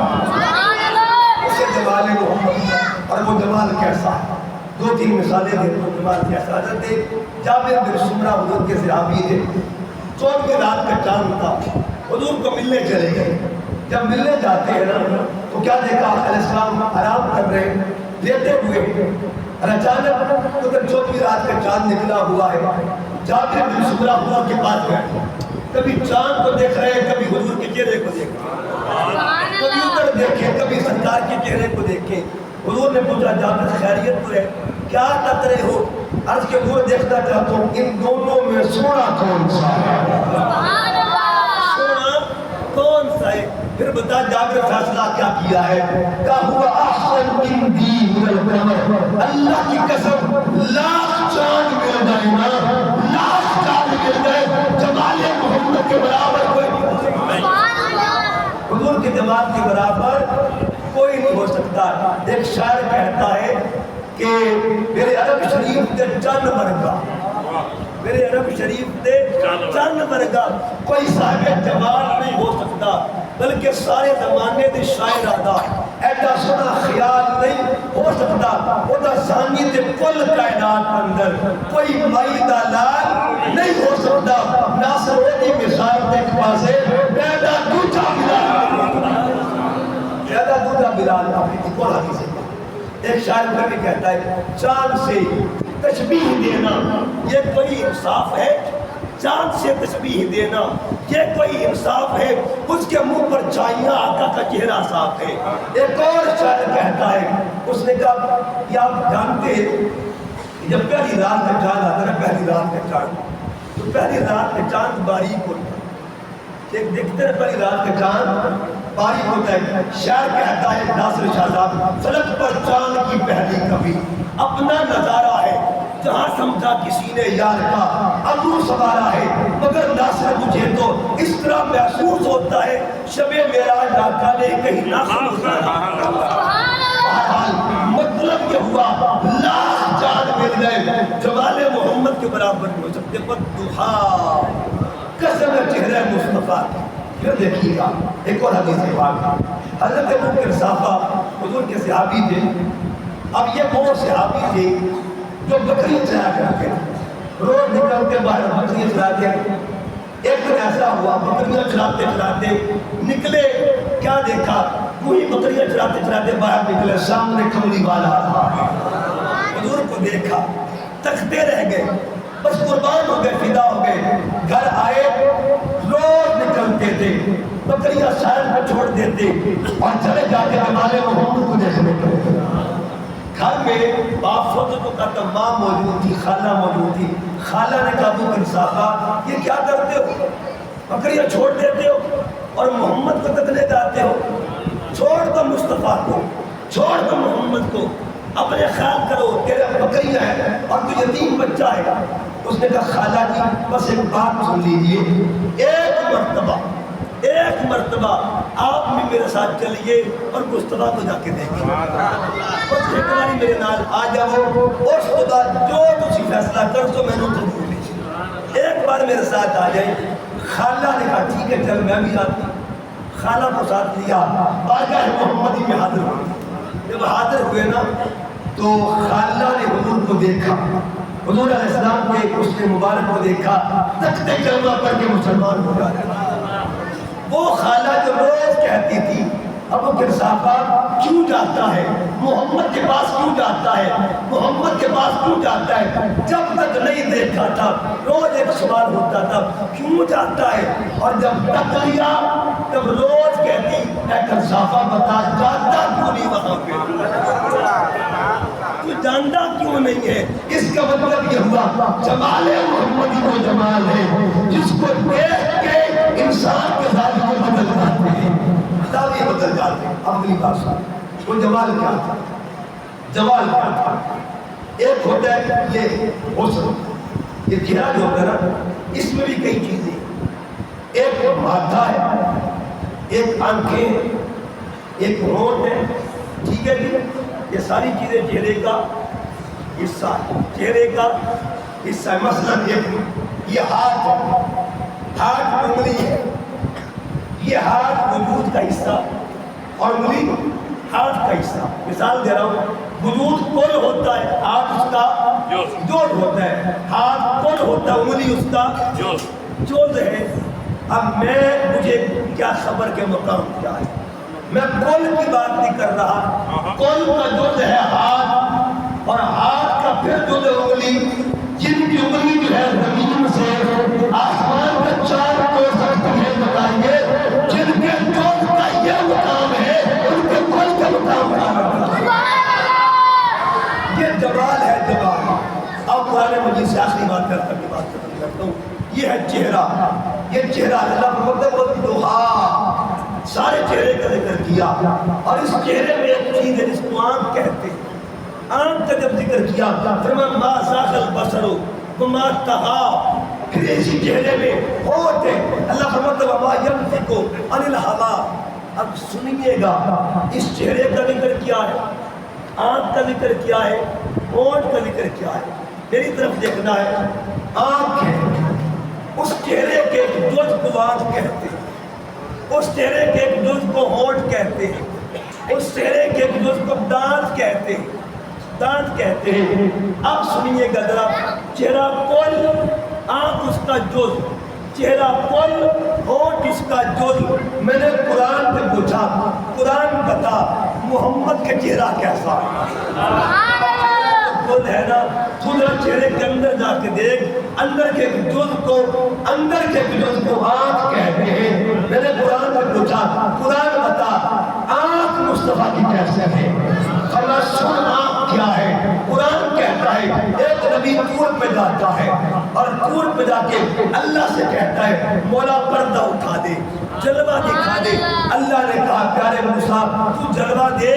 اسے جمال محمد۔ اور وہ جمال کیسا ہے؟ دو تین مثالیں دیں تو جمال کیسا۔ حضرت جابر بن سمرہ حضور کے صحابی تھے، 14 رات کا چاند تھا، حضور کو ملنے چلے گئے۔ جب ملنے جاتے ہیں نا تو کیا دیکھا، علیہ السلام آرام کر رہے لیتے ہوئے، اور اچانک ادھر 14 رات کا چاند نکلا ہوا ہے۔ جابر بن سمرہ حضور کے پاس گئے، کبھی چاند کو دیکھ رہے ہیں، کبھی حضور کے چہرے کو دیکھ رہے ہیں، کبھی ادھر دیکھیں کبھی سرکار کے چہرے کو دیکھیں۔ حضور نے پوچھا جابر خیریت تو ہے، کیا تک رہے ہو؟ عرض کے حضور دیکھنا چاہتا ہوں ان دونوں میں سونا کون سا ہے؟ سونا کون سا ہے؟ پھر بتا جابر فیصلہ کیا کیا ہے؟ کہ ہوا احسن اندی من القمر، اللہ کی قسم لاکھ چاند مل جائے نا، لاکھ چاند مل جائے، جمال محمد کے برابر کوئی نہیں ہو سکتا، حضور کے جمال کے برابر کوئی نہیں ہو سکتا۔ ایک شاعر کہتا ہے کہ میرے عرب شریف دے چند مرگا، میرے عرب شریف دے چند مرگا، کوئی صاحب جمال نہیں ہو سکتا، بلکہ سارے زمانے دے شاعر آدھا ایڈا سنا خیال نہیں ہو سکتا، وہ دا ثانی دے کل کائنات اندر کوئی مائی دا لال نہیں ہو سکتا۔ ناصر ہوتی مثال دیکھ پاسے پیدا دوچا بلال ایک اور حدیث ہے۔ ایک شاعر کا بھی کہتا ہے چاند سے تشبیہ دینا یہ کوئی انصاف ہے، چاند سے تشبیہ دینا یہ کوئی انصاف ہے، اس کے منہ پر چھائیاں آقا کا چہرہ صاف ہے۔ ایک اور شاعر کہتا ہے، اس نے کہا کہ آپ جانتے ہیں جب پہلی رات کا چاند آتا ہے، پہلی رات کا چاند تو پہلی رات کا چاند باریک ہوتا ہے، ایک دیکھتے ہیں پہلی رات کا چاند باریک ہوتا ہے۔ شاعر کہتا ہے ناصر شاہ صاحب، فلک پر چاند کی پہلی کبھی اپنا نظارہ ہے، جہاں سمجھا کسی نے یار کا ابرو سوارا ہے، مگر ناصر مجھے تو اس طرح محسوس ہوتا ہے شب معراج آقا نے کہیں ناصر مطلب یہ ہوا لاکھ چاند مل گئے جمال محمد کے برابر نہیں ہو سکتے۔ بدوحا قسم چہرہ مصطفیٰ کی۔ پھر دیکھیے گا ایک اور حدیث پاک، حضرت ابو بکر صحابہ حضور کے صحابی تھے۔ اب یہ وہ صحابی تھے جو بکری چلا کرتے روز نکلتے باہر بکری چلاتے۔ ایک دن ایسا ہوا بکریاں چلاتے چلاتے نکلے، کیا دیکھا، وہی بکریاں چلاتے چلاتے باہر نکلے، سامنے کملی والا آ رہا ہے، حضور کو دیکھا تکتے رہ گئے، بس قربان ہو گئے، فدا ہو گئے۔ گھر آئے، روز نکلتے تھے، بکریاں سائل پہ چھوڑ دیتے اور چلے جاتے جمال محمد کو دیکھنے کے لیے۔ گھر میں باپ فوت کا تمام موجود تھی، خالہ موجود تھی۔ خالہ نے کہا ابو بکر صاحب یہ کیا کرتے ہو، بکریاں چھوڑ دیتے ہو اور محمد کو تکنے جاتے ہو، چھوڑ دو مصطفیٰ کو، چھوڑ دو محمد کو، اپنے خیال کرو، تیرے بکریاں ہیں اور تو یتیم بچہ ہے۔ اس نے کہا خالہ جی بس ایک بات سن لیجئے، ایک مرتبہ آپ بھی میرے ساتھ چلیے اور مصطفیٰ کو جا کے دیکھیں، بس ایک باری میرے نال آ جاؤ، اس خدا جو تسی فیصلہ کر سو میں نے قبول لیجیے، ایک بار میرے ساتھ آ جائیں۔ خالہ نے کہا ٹھیک ہے چل میں بھی آتی۔ خالہ کو ساتھ لیا، بارگاہ محمدی میں حاضر ہوئے۔ جب حاضر ہوئے نا تو خالہ نے حضور کو دیکھا، حضور علیہ السلام کے اس کے مبارک کو دیکھا، تکتے کلمہ پڑھ کے مسلمان ہو گیا۔ وہ خالہ جو روز کہتی تھی ابو بکر صاحب کیوں جاتا ہے، محمد کے پاس کیوں جاتا ہے، محمد کے پاس کیوں جاتا ہے، جب تک نہیں دیکھا تھا روز ایک سوال ہوتا تھا کیوں جاتا ہے، اور جب تک لیا تب روز کہتی اے صاحبہ بتا جاتا کیوں نہیں وہاں پہ، تو جانتا کیوں نہیں ہے۔ اس کا مطلب یہ ہوا جمال محمدی وہ جمال ہے جس کو دیکھ کے انسان کے ذات کو بدل جاتے ہیں، بدل جاتے ہیں۔ اپنی بات وہ جمال کیا تھا، جمال کیا تھا؟ ایک ہوتا ہے یہ حسن، یہ چہرہ جو ہوتا ہے نا، اس میں بھی کئی چیزیں، ایک مادہ ہے، ایک آنکھیں، ایک ہونٹ ہے، ٹھیک ہے جی، یہ ساری چیزیں چہرے کا حصہ ہے، چہرے کا حصہ ہے۔ مثلاً یہ ہاتھ ہے، ہاتھ انگلی ہے، یہ ہاتھ وجود کا حصہ اور انگلی ہاتھ کا حصہ۔ مثال دے رہا ہوں، وجود کل ہوتا ہے، ہاتھ اس کا جوڑ ہوتا ہے، ہاتھ کل ہوتا ہے، انگلی اس کا جوڑ ہے۔ اب مجھے کیا خبر کے مقام کیا ہے، میں کل کی بات نہیں کر رہا، کل کا جوڑ ہے ہاتھ، اور ہاتھ کا پھر جوڑ ہے انگلی، جن کی انگلی جو ہے زمین سے آسمان کا چاند کو سکتی ہے، بتائیے جن کے جوڑ کا یہ مقام ہے ان کے کل کا مقام کیا ہے؟ یہ جمال ہے، جمال۔ اب قرآن مجید سے آخری بات کرتا ہوں، یہ ہے چہرہ، یہ چہرہ اللہ پر مطلب دوہا، سارے چہرے کا ذکر کیا، اور اس چہرے میں ایک چیز ہے جس کو آنکھ کہتے ہیں۔ آنکھ کا جب ذکر کیا فرمایا ما زاغ البصر وما طغى، پھر اسی چہرے میں ہوٹ ہے، اللہ فرماتا ہے وما ينطق عن الهوى۔ اب سنیے گا، اس چہرے کا ذکر کیا ہے، آنکھ کا ذکر کیا ہے، ہوٹ کا ذکر کیا ہے، میری طرف دیکھنا ہے۔ آنکھ ہے، اس چہرے کے ایک جز کو آنکھ کہتے ہیں، اس چہرے کے ایک جز کو ہونٹ کہتے ہیں، اس چہرے کے ایک جز کو دانت کہتے ہیں، دانت کہتے ہیں۔ اب سنیے گا ذرا، چہرہ کل، آنکھ اس کا جز، چہرہ کل، ہونٹ اس کا جز۔ میں نے قرآن سے پوچھا، قرآن بتا محمد کا چہرہ کیسا ہے؟ کل ہے نا، تو ذرا چہرے کے اندر جا کے دیکھ، اندر کے ایک جز کو، اندر کے ایک جز کو آنکھ کہتے ہیں۔ میں نے قرآن سے پوچھا، قرآن بتا آنکھ مصطفیٰ کی کیسے ہے؟ فرمایا سن آنکھ کیا ہے؟ قرآن کہتا ہے ایک نبی طور پہ جاتا ہے، اور طور پہ جا کے اللہ سے کہتا ہے مولا پردہ اٹھا دے، جلوہ دکھا دے۔ اللہ نے کہا پیارے موسیٰ تو جلوہ دے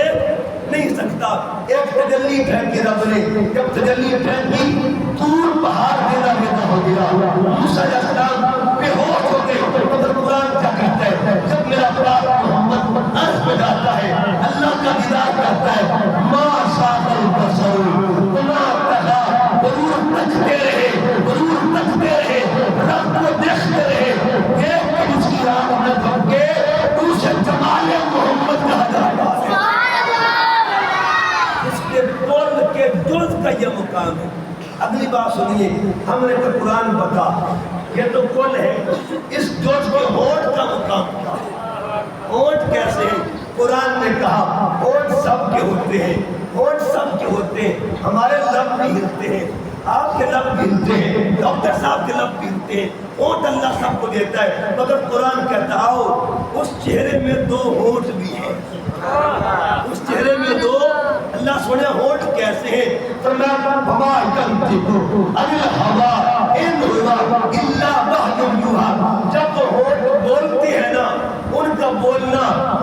نہیں سکتا۔ ایک تجلی پھینکی رب نے، جب تجلی پھینکی طور پہاڑ دینا ہو گیا، موسیٰ علیہ السلام بے ہوش ہو گئے۔ مگر قرآن کیا کہتا ہے؟ جب میرا پاک محمد عرش پہ جاتا ہے، اللہ کا دیدار کرتا ہے، ما زاغ البصر وما طغى، ضرور تکتے رہے، ضرور تکتے رہے، رب کو دیکھتے رہے، ایک کہ اس کی آنکھ میں دھمکے اسے جمال محمد کہا جاتا ہے۔ اس کے کل کے جز کا یہ مقام ہے۔ اگلی بات سنیے، ہم نے تو قرآن بتا یہ تو کل ہے، اس جز کے ہونٹ کا مقام کیا ہے؟ ہونٹ کیسے ہیں؟ قرآن نے کہا ہونٹ سب کے ہوتے ہیں، ہونٹ سب کے ہوتے ہیں، ہمارے لب بھی ہلتے ہیں، آپ کے لب بھی ہلتے ہیں، ڈاکٹر صاحب کے لب بھی ہلتے ہیں، ہونٹ اللہ سب کو دیتا ہے۔ مگر قرآن کہتا آؤ اس چہرے میں دو ہونٹ بھی ہیں، اس چہرے میں دو، اللہ سنے ہونٹ کیسے ہیں؟ فرمایا وما ينطق عن الهوى ان هو الا وحی یوحی۔ جب وہ ہونٹ بولتے ہیں نا، ان کا بولنا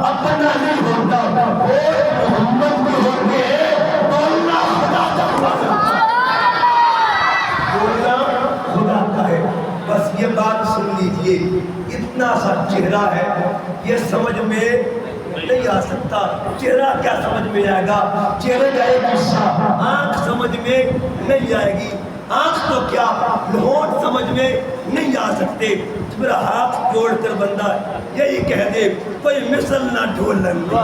اپنا نہیں ہوتا، ہونٹ محمد کے ہوتے ہیں، بولنا خدا کا ہوتا ہے، بولنا خدا کا ہے۔ بس یہ بات سن لیجئے، اتنا سا چہرہ ہے، یہ سمجھ میں نہیں آ سکتا۔ چہرہ کیا سمجھ میں آئے گا؟ چہرے کا ایک حصہ، آنکھ سمجھ میں نہیں آئے گی، آنکھ تو کیا ہونٹ سمجھ میں نہیں آ سکتے۔ میرا ہاتھ جوڑ کر بندہ یہی کہہ دے کوئی مثل نہ ڈھولن دی،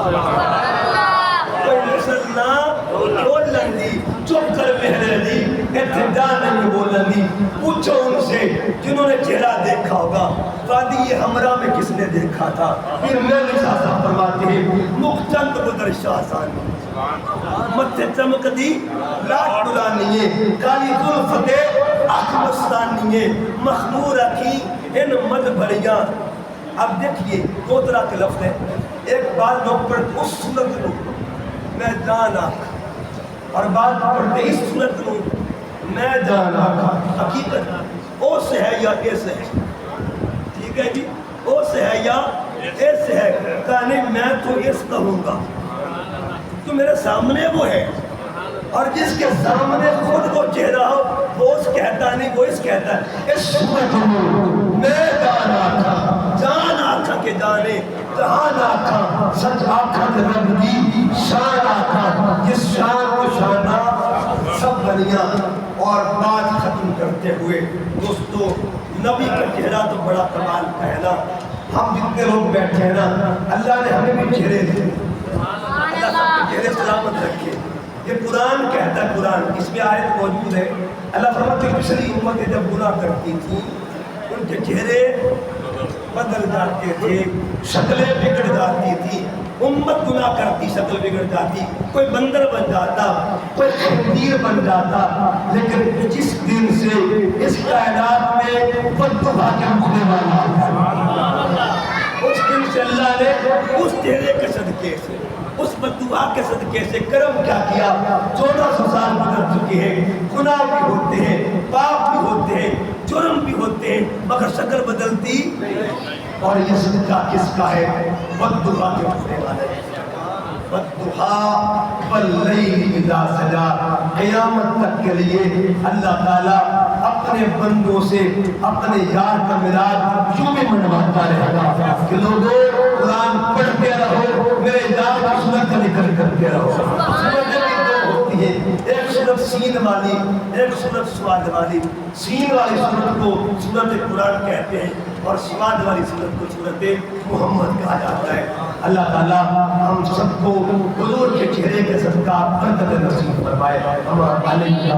کوئی مثل نہ ڈھولن دی، چپ کر مہر دی، ابتدا نہیں بولن دی۔ پوچھو ان سے جنہوں نے چہرہ دیکھا ہوگا، وادی حمرا میں کس نے دیکھا تھا؟ پھر میرے شاہ صاحب فرماتے ہیں مقتند بدر شاہ ثانی، متھے چمک دی لاٹ دلانیے، کالی ظلفتے اخمستانیے، مخمور اکھی ان مد بھریاں۔ اب دیکھئے دو طرح کے لفظ ہیں، ایک بات لوگ پڑھتے اس صورت کو میں جان آکھا، اور بات پڑھتے اس صورت کو میں جان آکھا۔ حقیقت او سے ہے یا اے سے ہے؟ ٹھیک ہے جی، او سے ہے یا اے سے ہے؟ کہا نہیں میں تو اس کہوں گا، تو میرے سامنے وہ ہے، اور جس کے سامنے خود وہ چہرہ ہو وہ اس کہتا نہیں، وہ اس کہتا ہے اس صورت میں جان آکھا، جان آکھا کے جانے جہان آکھا، سچ آکھا کے رب دی شان آکھا، جس شان کو شانہ سب بنیاں۔ اور بات ختم کرتے ہوئے دوستو، نبی کا چہرہ تو بڑا کمال کا ہے نا۔ ہم جتنے لوگ بیٹھے ہیں نا، اللہ نے ہمیں بھی چہرے دیے، اللہ سب کے چہرے سلامت رکھے۔ یہ قرآن کہتا ہے، قرآن اس میں آیت موجود ہے، اللہ فرماتا ہے پچھلی امتیں جب گناہ کرتی تھیں ان کے چہرے بدل جاتے تھے، شکلیں بگڑ جاتی تھی۔ امت گناہ کرتی، شکل بگڑ جاتی، کوئی بندر بن جاتا، کوئی خنزیر بن جاتا، لیکن جس دن سے اس کائنات میں بددعا کے رکنے والا ہے، اس دن سے اللہ نے اس چہرے کے صدقے سے، اس بددعا کے صدقے سے کرم کیا کیا۔ 1400 سال گزر چکے ہیں، گناہ بھی ہوتے ہیں، پاپ بھی ہوتے ہیں، جرم بھی ہوتے ہیں، مگر شکل بدلتی۔ اور یہ صدقہ کس کا ہے؟ بددعا کے رکھنے والے، بددعا واللیل اذا سجا۔ قیامت تک کے لیے اللہ تعالیٰ اپنے بندوں سے اپنے یار کا میلاد یوں بھی منواتا رہے گا کہ لوگوں قرآن پڑھتے رہو، میرے یار کی سنت کا ذکر کرتے رہو۔ سنتیں بھی دو ہوتی ہیں، ایک سنت سین والی، ایک سنت سواد والی۔ سین والی سنت کو سنت قرآن کہتے ہیں اور سواد والی سنت کو سنت محمد کہا جاتا ہے۔ اللہ تعالیٰ ہم سب کو حضور کے چہرے کے صدقہ برکت نصیب فرمائے۔ ہمارا علیہ